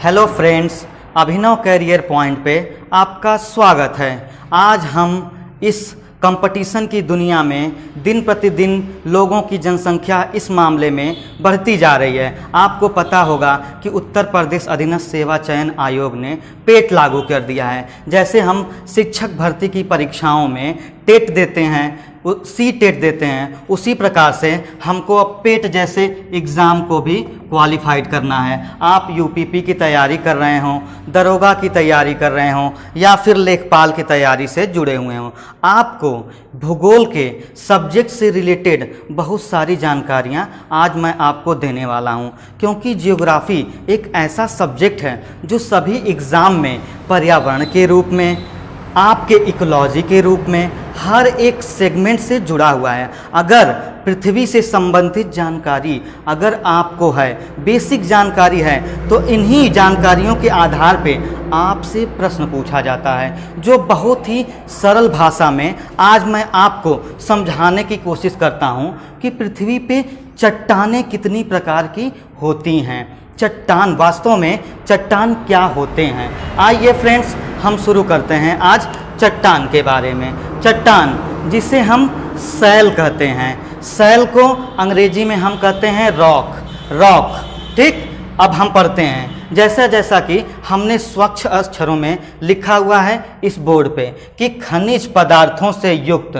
Hello friends, अभिनव career point पे आपका स्वागत है। आज हम इस कंपटीशन की दुनिया में दिन प्रतिदिन लोगों की जनसंख्या इस मामले में बढ़ती जा रही है। आपको पता होगा कि उत्तर प्रदेश अधीनस्थ सेवा चयन आयोग ने पेट लागू कर दिया है। जैसे हम शिक्षक भर्ती की परीक्षाओं में टेट देते हैं, सी टेट देते हैं, उसी प्रकार से हमको अब पेट जैसे एग्ज़ाम को भी क्वालिफाइड करना है। आप यूपीपी की तैयारी कर रहे हों, दरोगा की तैयारी कर रहे हों या फिर लेखपाल की तैयारी से जुड़े हुए हों, आपको भूगोल के सब्जेक्ट से रिलेटेड बहुत सारी जानकारियां आज मैं आपको देने वाला हूं, क्योंकि जियोग्राफी एक ऐसा सब्जेक्ट है जो सभी एग्ज़ाम में पर्यावरण के रूप में, आपके इकोलॉजी के रूप में हर एक सेगमेंट से जुड़ा हुआ है। अगर पृथ्वी से संबंधित जानकारी अगर आपको है, बेसिक जानकारी है, तो इन्हीं जानकारियों के आधार पे आपसे प्रश्न पूछा जाता है, जो बहुत ही सरल भाषा में आज मैं आपको समझाने की कोशिश करता हूँ कि पृथ्वी पे चट्टानें कितनी प्रकार की होती हैं। चट्टान, वास्तव में चट्टान क्या होते हैं। आइए फ्रेंड्स, हम शुरू करते हैं आज चट्टान के बारे में। चट्टान जिसे हम सैल कहते हैं, सैल को अंग्रेजी में हम कहते हैं रॉक। ठीक, अब हम पढ़ते हैं जैसा जैसा कि हमने स्वच्छ अक्षरों में लिखा हुआ है इस बोर्ड पे कि खनिज पदार्थों से युक्त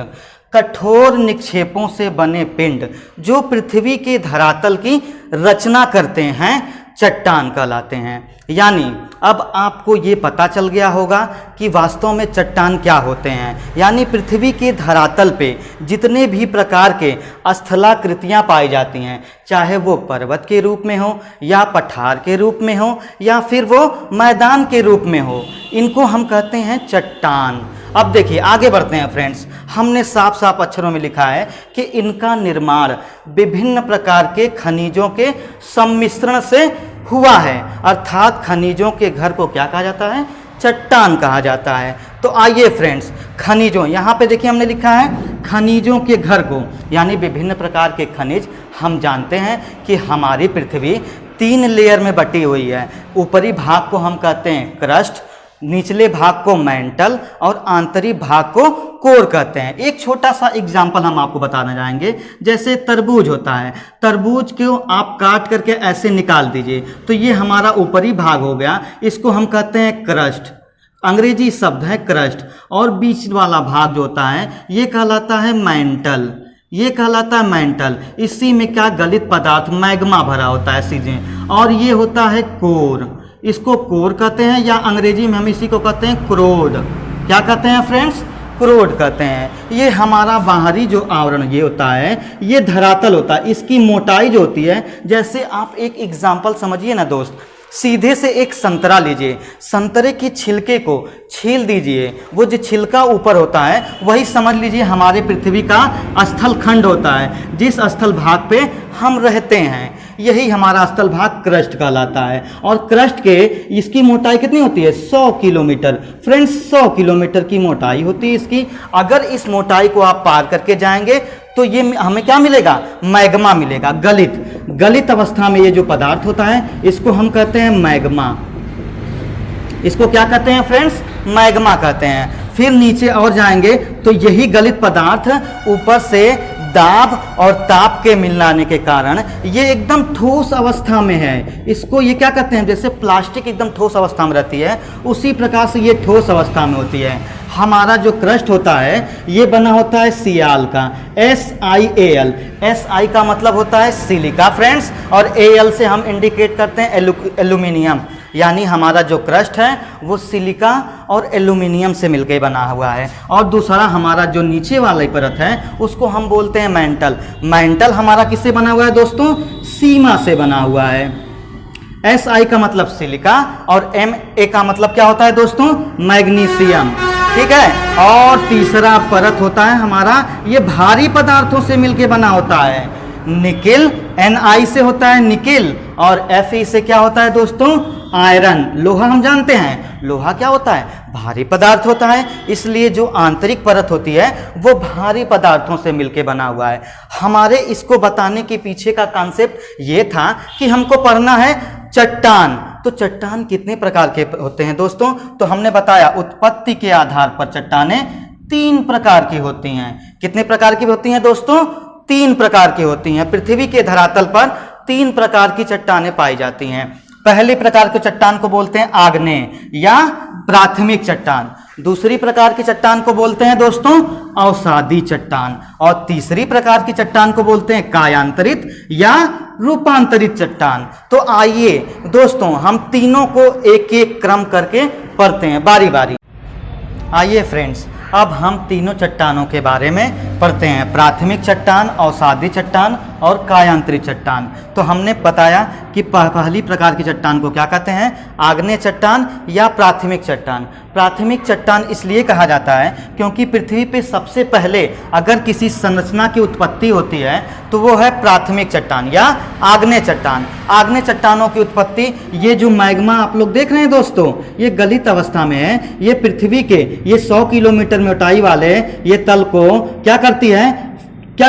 कठोर निक्षेपों से बने पिंड जो पृथ्वी के धरातल की रचना करते हैं चट्टान कहलाते हैं। यानी अब आपको ये पता चल गया होगा कि वास्तव में चट्टान क्या होते हैं। यानी पृथ्वी के धरातल पे जितने भी प्रकार के स्थलाकृतियाँ पाई जाती हैं, चाहे वो पर्वत के रूप में हो या पठार के रूप में हो या फिर वो मैदान के रूप में हो, इनको हम कहते हैं चट्टान। अब देखिए आगे बढ़ते हैं फ्रेंड्स। हमने साफ साफ अक्षरों में लिखा है कि इनका निर्माण विभिन्न प्रकार के खनिजों के सम्मिश्रण से हुआ है, अर्थात खनिजों के घर को क्या कहा जाता है? चट्टान कहा जाता है। तो आइए फ्रेंड्स, खनिजों, यहाँ पे देखिए हमने लिखा है खनिजों के घर को, यानी विभिन्न प्रकार के खनिज। हम जानते हैं कि हमारी पृथ्वी 3 लेयर में बटी हुई है। ऊपरी भाग को हम कहते हैं क्रस्ट, निचले भाग को मैंटल और आंतरिक भाग को कोर कहते हैं। एक छोटा सा एग्जाम्पल हम आपको बताना चाहेंगे। जैसे तरबूज होता है, तरबूज को आप काट करके ऐसे निकाल दीजिए तो ये हमारा ऊपरी भाग हो गया, इसको हम कहते हैं क्रस्ट, अंग्रेजी शब्द है क्रस्ट। और बीच वाला भाग जो होता है ये कहलाता है मैंटल, ये कहलाता है मैंटल। इसी में क्या गलित पदार्थ मैग्मा भरा होता है चीज़ें। और ये होता है कोर, इसको कोर कहते हैं या अंग्रेजी में हम इसी को कहते हैं क्रोड। क्या कहते हैं फ्रेंड्स? क्रोड कहते हैं। ये हमारा बाहरी जो आवरण ये होता है, ये धरातल होता है। इसकी मोटाई जो होती है, जैसे आप एक एग्जाम्पल समझिए ना दोस्त, सीधे से एक संतरा लीजिए, संतरे की छिलके को छील दीजिए, वो जो छिलका ऊपर होता है वही समझ लीजिए हमारे पृथ्वी का स्थल खंड होता है, जिस स्थल भाग पे हम रहते हैं। यही हमारा स्थल भाग क्रस्ट कहलाता है। और क्रस्ट के इसकी मोटाई कितनी होती है? 100 किलोमीटर। फ्रेंड्स, 100 किलोमीटर की मोटाई होती है इसकी। अगर इस मोटाई को आप पार करके जाएंगे तो ये हमें क्या मिलेगा? मैग्मा मिलेगा, गलित अवस्था में ये जो पदार्थ होता है इसको हम कहते हैं मैग्मा। इसको क्या कहते हैं फ्रेंड्स? मैग्मा कहते हैं। फिर नीचे और जाएंगे तो यही गलित पदार्थ ऊपर से दाब और ताप के मिलाने के कारण ये एकदम ठोस अवस्था में है। इसको ये क्या कहते हैं? जैसे प्लास्टिक एकदम ठोस अवस्था में रहती है, उसी प्रकार से ये ठोस अवस्था में होती है। हमारा जो क्रस्ट होता है ये बना होता है सियाल का, SiAl। Si का मतलब होता है सिलिका फ्रेंड्स, और Al से हम इंडिकेट करते हैं एल्यूमिनियम। यानी हमारा जो क्रस्ट है वो सिलिका और एल्यूमिनियम से मिलकर बना हुआ है। और दूसरा हमारा जो नीचे वाली परत है उसको हम बोलते हैं मैंटल। मैंटल हमारा किससे बना हुआ है दोस्तों? सीमा से बना हुआ है। Si का मतलब सिलिका और Ma का मतलब क्या होता है दोस्तों? मैग्नीशियम। ठीक है। और तीसरा परत होता है हमारा, ये भारी पदार्थों से मिलके बना होता है। निकिल, Ni से होता है निकिल, और Fe से क्या होता है दोस्तों? आयरन। लोहा हम जानते हैं, लोहा क्या होता है? भारी पदार्थ होता है, इसलिए जो आंतरिक परत होती है वो भारी पदार्थों से मिलके बना हुआ है। हमारे इसको बताने के पीछे का कॉन्सेप्ट ये था कि हमको पढ़ना है चट्टान। तो चट्टान कितने प्रकार के होते हैं दोस्तों? तो हमने बताया उत्पत्ति के आधार पर चट्टानें 3 प्रकार की होती हैं। कितने प्रकार की होती हैं दोस्तों? 3 प्रकार की होती हैं। पृथ्वी के धरातल पर 3 प्रकार की चट्टानें पाई जाती हैं। पहले प्रकार के चट्टान को बोलते हैं आग्नेय या प्राथमिक चट्टान। दूसरी प्रकार की चट्टान को बोलते हैं दोस्तों अवसादी चट्टान। और तीसरी प्रकार की चट्टान को बोलते हैं कायांतरित या रूपांतरित चट्टान। तो आइए दोस्तों हम तीनों को एक एक क्रम करके पढ़ते हैं बारी बारी। आइए फ्रेंड्स, अब हम तीनों चट्टानों के बारे में पढ़ते हैं, प्राथमिक चट्टान, अवसादी चट्टान और कायांतरित चट्टान। तो हमने बताया कि पहली प्रकार की चट्टान को क्या कहते हैं? आग्नेय चट्टान या प्राथमिक चट्टान। प्राथमिक चट्टान इसलिए कहा जाता है क्योंकि पृथ्वी पे सबसे पहले अगर किसी संरचना की उत्पत्ति होती है तो वो है प्राथमिक चट्टान या आग्नेय चट्टान। आग्नेय चट्टानों की उत्पत्ति, ये जो मैग्मा आप लोग देख रहे हैं दोस्तों, ये गलित अवस्था में है। ये पृथ्वी के ये 100 किलोमीटर में ऊंचाई वाले ये तल को क्या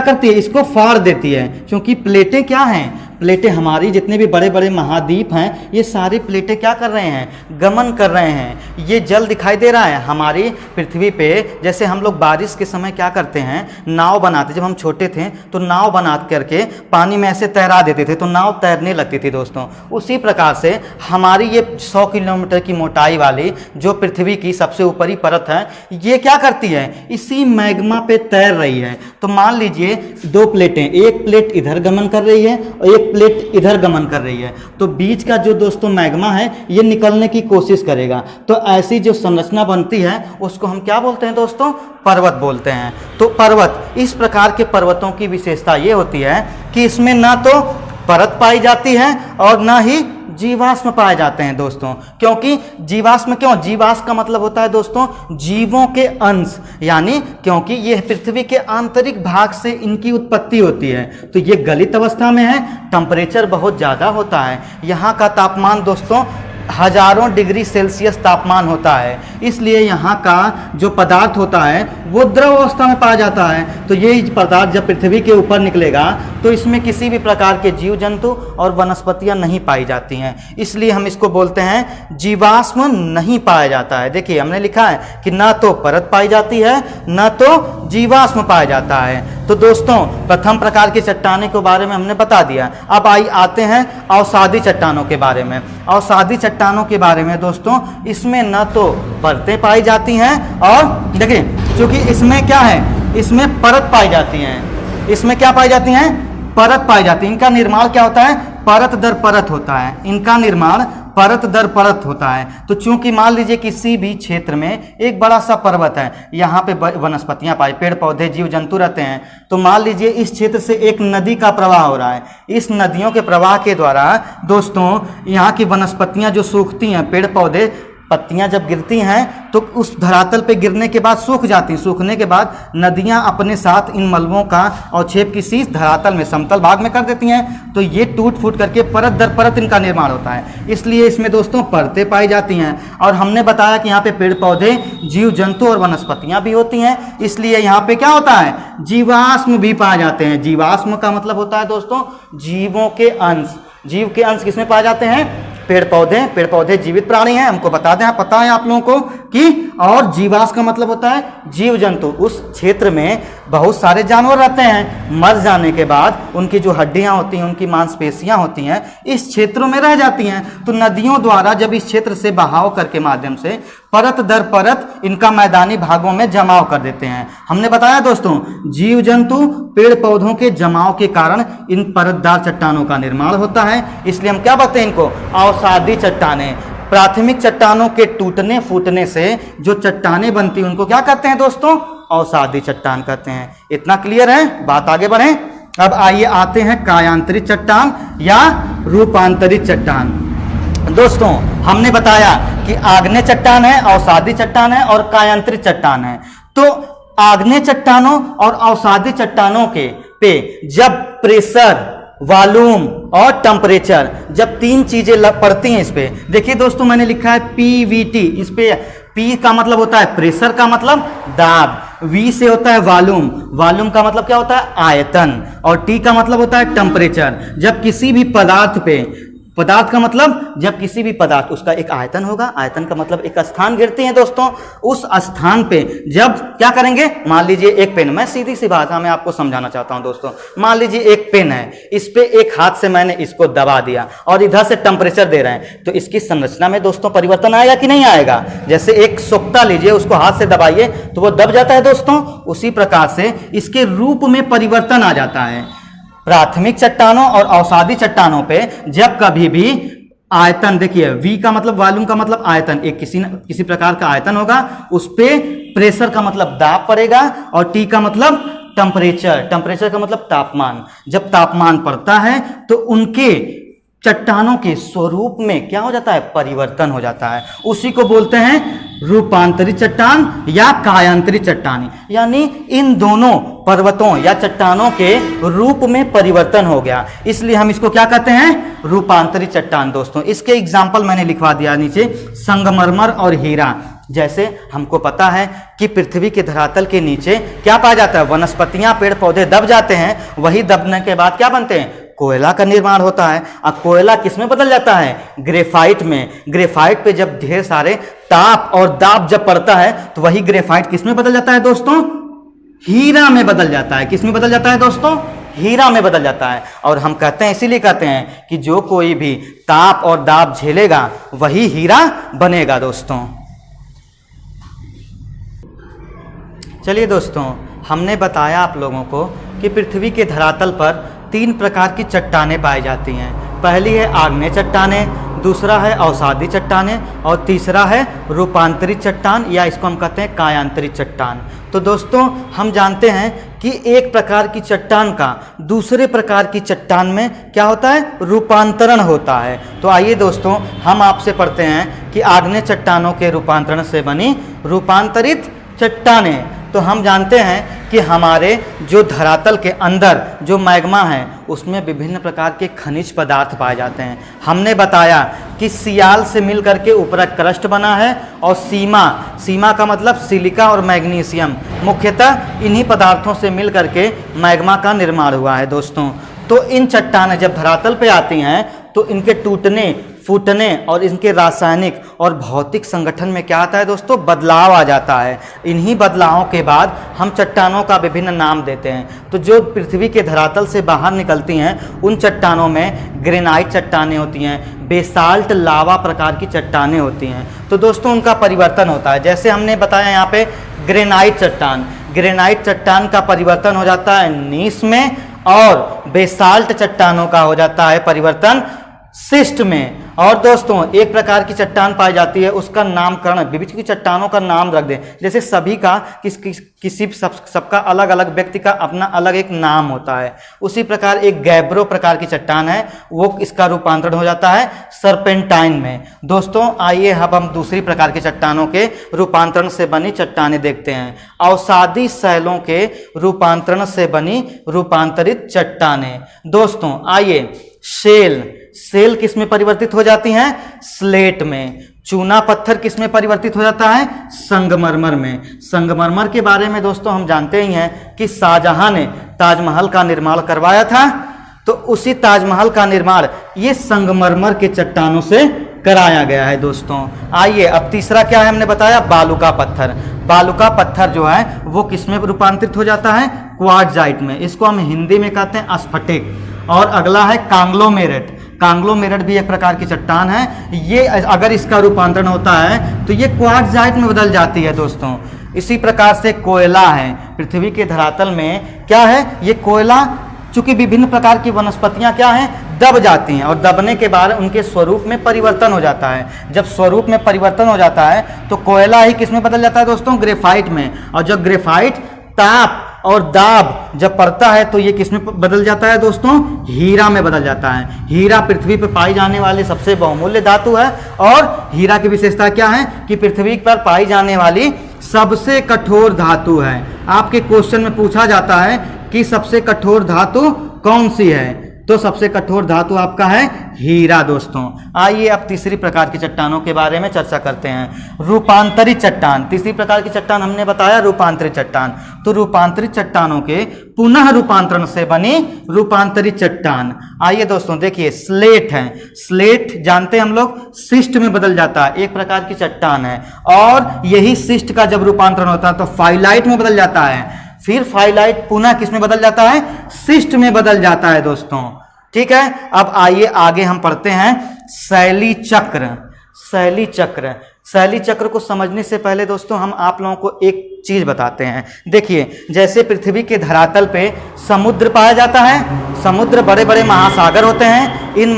करती है इसको फाड़ देती है। क्योंकि प्लेटें क्या हैं? प्लेटें हमारी जितने भी बड़े बड़े महाद्वीप हैं, ये सारी प्लेटें क्या कर रहे हैं? गमन कर रहे हैं। ये जल दिखाई दे रहा है हमारी पृथ्वी पे। जैसे हम लोग बारिश के समय क्या करते हैं? नाव बनाते। जब हम छोटे थे तो नाव बना करके पानी में ऐसे तैरा देते थे तो नाव तैरने लगती थी दोस्तों। उसी प्रकार से हमारी ये 100 किलोमीटर की मोटाई वाली जो पृथ्वी की सबसे ऊपरी परत है, ये क्या करती है? इसी मैग्मा पे तैर रही है। तो मान लीजिए 2 प्लेटें, एक प्लेट इधर गमन कर रही है और एक प्लेट इधर गमन कर रही है। तो बीच का जो दोस्तों मैग्मा है ये निकलने की कोशिश करेगा। तो ऐसी जो संरचना बनती है उसको हम क्या बोलते हैं दोस्तों? पर्वत बोलते हैं। तो पर्वत, इस प्रकार के पर्वतों की विशेषता ये होती है कि इसमें ना तो परत पाई जाती है और ना ही जीवाश्म पाए जाते हैं दोस्तों। क्योंकि जीवाश्म क्यों? जीवाश्म का मतलब होता है दोस्तों जीवों के अंश, यानी क्योंकि ये पृथ्वी के आंतरिक भाग से इनकी उत्पत्ति होती है। तो ये गलित अवस्था में है, टेम्परेचर बहुत ज़्यादा होता है। यहाँ का तापमान दोस्तों हजारों डिग्री सेल्सियस तापमान होता है। इसलिए यहाँ का जो पदार्थ होता है वो द्रव अवस्था में पाया जाता है। तो ये पदार्थ जब पृथ्वी के ऊपर निकलेगा तो इसमें किसी भी प्रकार के जीव जंतु और वनस्पतियाँ नहीं पाई जाती हैं। इसलिए हम इसको बोलते हैं जीवाश्म नहीं पाया जाता है। देखिए हमने लिखा है कि ना तो परत पाई जाती है ना तो जीवाश्म पाया जाता है। तो दोस्तों प्रथम प्रकार की चट्टानों के बारे में हमने बता दिया। अब आते हैं अवसादी चट्टानों के बारे में। अवसादी चट्टानों के बारे में दोस्तों, इसमें न तो परतें पाई जाती हैं और देखिए क्योंकि इसमें क्या है? इसमें परत पाई जाती हैं। इसमें क्या पाई जाती हैं? परत पाई जाती है। इनका निर्माण क्या होता है? परत दर परत होता है। इनका निर्माण परत दर परत होता है। तो चूंकि मान लीजिए किसी भी क्षेत्र में एक बड़ा सा पर्वत है, यहाँ पे वनस्पतियाँ पाई, पेड़ पौधे जीव जंतु रहते हैं। तो मान लीजिए इस क्षेत्र से एक नदी का प्रवाह हो रहा है। इस नदियों के प्रवाह के द्वारा दोस्तों यहाँ की वनस्पतियाँ जो सूखती हैं, पेड़ पौधे पत्तियां जब गिरती हैं तो उस धरातल पे गिरने के बाद सूख जाती हैं। सूखने के बाद नदियां अपने साथ इन मलबों का अवक्षेप किसी धरातल में समतल भाग में कर देती हैं। तो ये टूट फूट करके परत दर परत इनका निर्माण होता है। इसलिए इसमें दोस्तों परतें पाई जाती हैं। और हमने बताया कि यहाँ पे पेड़ पौधे जीव जंतु और वनस्पतियाँ भी होती हैं। इसलिए यहाँ पे क्या होता है? जीवाश्म भी पाए जाते हैं। जीवाश्म का मतलब होता है दोस्तों जीवों के अंश। जीव के अंश किसमें पाए जाते हैं? पेड़ पौधे जीवित प्राणी हैं, हमको बता दें, पता है आप लोगों को कि। और जीवाश्म का मतलब होता है जीव जंतु। उस क्षेत्र में बहुत सारे जानवर रहते हैं, मर जाने के बाद उनकी जो हड्डियां होती हैं, उनकी मांसपेशियां होती हैं, इस क्षेत्रों में रह जाती हैं। तो नदियों द्वारा जब इस क्षेत्र से बहाव करके माध्यम से परत दर परत इनका मैदानी भागों में जमाव कर देते हैं। हमने बताया दोस्तों जीव जंतु पेड़ पौधों के जमाव के कारण इन परतदार चट्टानों का निर्माण होता है। इसलिए हम क्या बताते हैं इनको? अवसादी चट्टानें। प्राथमिक चट्टानों के टूटने फूटने से जो चट्टानें बनती हैं उनको क्या कहते हैं दोस्तों? अवसादी चट्टान कहते हैं। इतना क्लियर है? बात आगे बढ़े। अब आइए आते हैं कायांतरित चट्टान या रूपांतरित चट्टान। दोस्तों हमने बताया कि आग्नेय चट्टान है, अवसादी चट्टान है और कायांतरित चट्टान है। तो आग्नेय चट्टानों और अवसादी चट्टानों के पे जब प्रेशर, वॉल्यूम और टेम्परेचर, जब 3 चीजें पड़ती हैं इस पे, देखिए दोस्तों मैंने लिखा है PVT। इस पे P का मतलब होता है प्रेशर का मतलब दाब, V से होता है वॉल्यूम, वॉल्यूम का मतलब क्या होता है? आयतन, और T का मतलब होता है टेम्परेचर। जब किसी भी पदार्थ पे पदार्थ का मतलब जब किसी भी पदार्थ, उसका एक आयतन होगा, आयतन का मतलब एक स्थान गिरते हैं दोस्तों, उस स्थान पे जब क्या करेंगे, मान लीजिए एक पेन, मैं सीधी सी भाषा में आपको समझाना चाहता हूं दोस्तों, मान लीजिए एक पेन है, इस पे एक हाथ से मैंने इसको दबा दिया और इधर से टेम्परेचर दे रहे हैं, तो इसकी संरचना में दोस्तों परिवर्तन आएगा कि नहीं आएगा। जैसे एक सोक्ता लीजिए, उसको हाथ से दबाइए तो वो दब जाता है दोस्तों, उसी प्रकार से इसके रूप में परिवर्तन आ जाता है। प्राथमिक चट्टानों और अवसादी चट्टानों पे जब कभी भी आयतन, देखिए V का मतलब वॉल्यूम का मतलब आयतन, एक किसी प्रकार का आयतन होगा, उस पे प्रेशर का मतलब दाब पड़ेगा, और T का मतलब टेम्परेचर, टेम्परेचर का मतलब तापमान। जब तापमान बढ़ता है तो उनके चट्टानों के स्वरूप में क्या हो जाता है, परिवर्तन हो जाता है। उसी को बोलते हैं रूपांतरित चट्टान या कायांतरित चट्टान, यानी इन दोनों पर्वतों या चट्टानों के रूप में परिवर्तन हो गया, इसलिए हम इसको क्या कहते हैं, रूपांतरित चट्टान। दोस्तों इसके एग्जाम्पल मैंने लिखवा दिया नीचे, संगमरमर और हीरा। जैसे हमको पता है कि पृथ्वी के धरातल के नीचे क्या पाया जाता है, वनस्पतियां, पेड़ पौधे दब जाते हैं, वही दबने के बाद क्या बनते हैं, कोयला का निर्माण होता है। अब कोयला किस में बदल जाता है, ग्रेफाइट में। ग्रेफाइट पे जब ढेर सारे ताप और दाब जब पड़ता है तो वही ग्रेफाइट किस में बदल जाता है दोस्तों, हीरा में बदल जाता है। किस में बदल जाता है दोस्तों, हीरा में बदल जाता है। और हम कहते हैं, इसीलिए कहते हैं कि जो कोई भी ताप और दाब झेलेगा वही हीरा बनेगा दोस्तों। चलिए दोस्तों, हमने बताया आप लोगों को कि पृथ्वी के धरातल पर 3 प्रकार की चट्टानें पाई जाती हैं। पहली है आग्नेय चट्टानें, दूसरा है अवसादी चट्टानें, और तीसरा है रूपांतरित चट्टान, या इसको हम कहते हैं कायांतरित चट्टान। तो दोस्तों हम जानते हैं कि एक प्रकार की चट्टान का दूसरे प्रकार की चट्टान में क्या होता है, रूपांतरण होता है। तो आइए दोस्तों हम आपसे पढ़ते हैं कि आग्नेय चट्टानों के रूपांतरण से बनी रूपांतरित चट्टानें। तो हम जानते हैं कि हमारे जो धरातल के अंदर जो मैग्मा है उसमें विभिन्न प्रकार के खनिज पदार्थ पाए जाते हैं। हमने बताया कि सियाल से मिल करके ऊपरी क्रस्ट बना है, और सीमा का मतलब सिलिका और मैग्नीशियम, मुख्यतः इन्हीं पदार्थों से मिल करके मैग्मा का निर्माण हुआ है दोस्तों। तो इन चट्टानें जब धरातल पे आती हैं तो इनके टूटने, फूटने और इनके रासायनिक और भौतिक संगठन में क्या आता है दोस्तों, बदलाव आ जाता है। इन्हीं बदलावों के बाद हम चट्टानों का विभिन्न नाम देते हैं। तो जो पृथ्वी के धरातल से बाहर निकलती हैं उन चट्टानों में ग्रेनाइट चट्टानें होती हैं, बेसाल्ट लावा प्रकार की चट्टानें होती हैं। तो दोस्तों उनका परिवर्तन होता है। जैसे हमने बताया यहाँ पे ग्रेनाइट चट्टान का परिवर्तन हो जाता है नीस में, और बेसाल्ट चट्टानों का हो जाता है परिवर्तन शिस्ट में। और दोस्तों एक प्रकार की चट्टान पाई जाती है, उसका नामकरण विभिन्न की चट्टानों का नाम रख दें। जैसे सभी का सबका अलग अलग व्यक्ति का अपना अलग एक नाम होता है, उसी प्रकार एक गैब्रो प्रकार की चट्टान है, वो इसका रूपांतरण हो जाता है सर्पेंटाइन में। दोस्तों आइए अब हम दूसरी प्रकार की चट्टानों के रूपांतरण से बनी चट्टानें देखते हैं, अवसादी शैलों के रूपांतरण से बनी रूपांतरित चट्टानें। दोस्तों आइए, सेल किस में परिवर्तित हो जाती हैं, स्लेट में। चूना पत्थर किस में परिवर्तित हो जाता है, संगमरमर में। संगमरमर के बारे में दोस्तों हम जानते ही हैं कि शाहजहां ने ताजमहल का निर्माण करवाया था, तो उसी ताजमहल का निर्माण ये संगमरमर के चट्टानों से कराया गया है दोस्तों। आइए अब तीसरा क्या है, हमने बताया बालुका पत्थर। बालुका पत्थर जो है वो किस में रूपांतरित हो जाता है, क्वार्ट्जाइट में। इसको हम हिंदी में कहते हैं स्फटिक। और अगला है कांग्लोमेरेट भी एक प्रकार की चट्टान है। ये अगर इसका रूपांतरण होता है तो ये क्वार्ट्जाइट में बदल जाती है दोस्तों। इसी प्रकार से कोयला है, पृथ्वी के धरातल में क्या है, ये कोयला, चूंकि विभिन्न प्रकार की वनस्पतियां क्या हैं, दब जाती हैं, और दबने के बाद उनके स्वरूप में परिवर्तन हो जाता है। जब स्वरूप में परिवर्तन हो जाता है तो कोयला ही किस में बदल जाता है दोस्तों, ग्रेफाइट में। और जब ग्रेफाइट ताप और दाब जब पड़ता है तो ये किस में बदल जाता है दोस्तों, हीरा में बदल जाता है। हीरा पृथ्वी पर पाई जाने वाली सबसे बहुमूल्य धातु है, और हीरा की विशेषता क्या है कि पृथ्वी पर पाई जाने वाली सबसे कठोर धातु है। आपके क्वेश्चन में पूछा जाता है कि सबसे कठोर धातु कौन सी है, तो सबसे कठोर धातु आपका है हीरा दोस्तों। आइए अब तीसरी प्रकार की चट्टानों के बारे में चर्चा करते हैं। रूपांतरित चट्टान, तीसरी प्रकार की चट्टान हमने बताया रूपांतरित चट्टान। तो रूपांतरित चट्टानों के पुनः रूपांतरण से बनी रूपांतरित चट्टान। आइए दोस्तों देखिए, स्लेट है, स्लेट जानते हैं हम लोग शिस्ट में बदल जाता है, एक प्रकार की चट्टान है, और यही शिस्ट का जब रूपांतरण होता है तो फाइलाइट में बदल जाता है, फिर फाइलाइट पुनः किस में बदल जाता है, शिस्ट में बदल जाता है दोस्तों। ठीक है, अब आइए आगे हम पढ़ते हैं शैली चक्र। शैली चक्र, शैली चक्र को समझने से पहले दोस्तों हम आप लोगों को एक चीज बताते हैं। देखिए, जैसे पृथ्वी के धरातल पे समुद्र पाया जाता है, समुद्र बड़े बड़े महासागर होते हैं, इन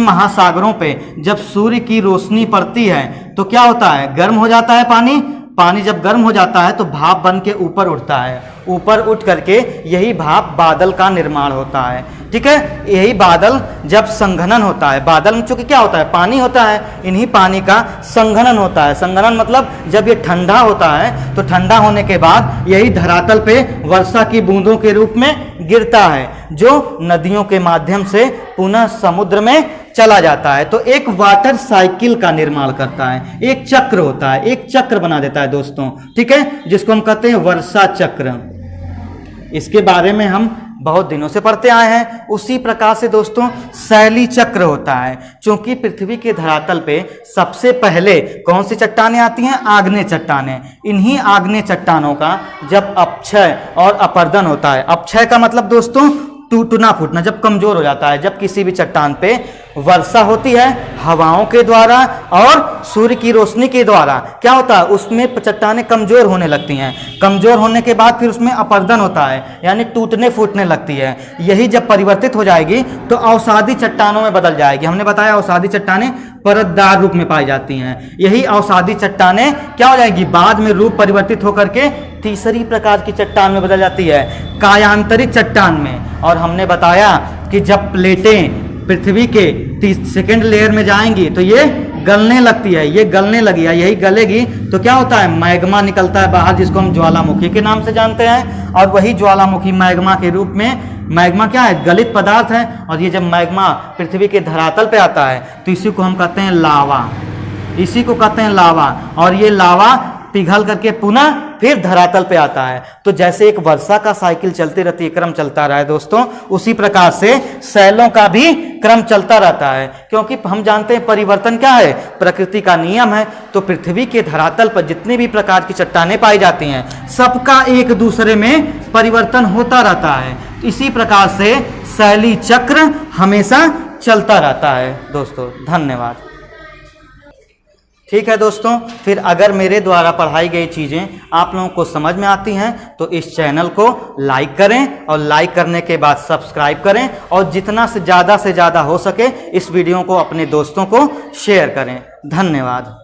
महासागरों पे जब सूर्य की रोशनी पड़ती है तो क्या होता है, गर्म हो जाता है पानी। पानी जब गर्म हो जाता है तो भाप बन के ऊपर उठता है, ऊपर उठ करके यही भाप बादल का निर्माण होता है। ठीक है, यही बादल जब संघनन होता है, बादल में चूंकि क्या होता है, पानी होता है, इन्हीं पानी का संघनन होता है। संघनन मतलब जब ये ठंडा होता है तो ठंडा होने के बाद यही धरातल पे वर्षा की बूंदों के रूप में गिरता है, जो नदियों के माध्यम से पुनः समुद्र में चला जाता है। तो एक वाटर साइकिल का निर्माण करता है, एक चक्र होता है, एक चक्र बना देता है दोस्तों। ठीक है, जिसको हम कहते हैं वर्षा चक्र। इसके बारे में हम बहुत दिनों से पढ़ते आए हैं। उसी प्रकार से दोस्तों शैली चक्र होता है। क्योंकि पृथ्वी के धरातल पे सबसे पहले कौन सी चट्टानें आती हैं, आग्नेय चट्टानें। इन्हीं आग्नेय चट्टानों का जब अपक्षय और अपर्दन होता है, अपक्षय का मतलब दोस्तों टूटना फूटना, जब कमजोर हो जाता है, जब किसी भी चट्टान पे वर्षा होती है हवाओं के द्वारा और सूर्य की रोशनी के द्वारा, क्या होता है, उसमें चट्टानें कमजोर होने लगती हैं। कमजोर होने के बाद फिर उसमें अपर्दन होता है, यानी टूटने फूटने लगती है। यही जब परिवर्तित हो जाएगी तो अवसादी चट्टानों में बदल जाएगी। हमने बताया अवसादी चट्टानें परतदार रूप में पाई जाती हैं। यही अवसादी चट्टानें क्या हो जाएगी, बाद में रूप परिवर्तित होकर के तीसरी प्रकार की चट्टान में बदल जाती है, कायांतरित चट्टान में। और हमने बताया कि जब प्लेटें पृथ्वी के सेकेंड लेयर में जाएंगी तो ये गलने लगती है, ये गलने लगी है, यही गलेगी तो क्या होता है, मैग्मा निकलता है बाहर, जिसको हम ज्वालामुखी के नाम से जानते हैं। और वही ज्वालामुखी मैग्मा के रूप में, मैग्मा क्या है, गलित पदार्थ है। और ये जब मैग्मा पृथ्वी के धरातल पे आता है तो इसी को हम कहते हैं लावा, इसी को कहते हैं लावा। और ये लावा पिघल करके पुनः फिर धरातल पे आता है। तो जैसे एक वर्षा का साइकिल चलती रहती है, क्रम चलता रहा है दोस्तों, उसी प्रकार से शैलों का भी क्रम चलता रहता है। क्योंकि हम जानते हैं परिवर्तन क्या है, प्रकृति का नियम है। तो पृथ्वी के धरातल पर जितनी भी प्रकार की चट्टानें पाई जाती हैं, सबका एक दूसरे में परिवर्तन होता रहता है। इसी प्रकार से शैली चक्र हमेशा चलता रहता है दोस्तों। धन्यवाद। ठीक है दोस्तों, फिर अगर मेरे द्वारा पढ़ाई गई चीज़ें आप लोगों को समझ में आती हैं तो इस चैनल को लाइक करें, और लाइक करने के बाद सब्सक्राइब करें, और जितना से ज़्यादा हो सके इस वीडियो को अपने दोस्तों को शेयर करें। धन्यवाद।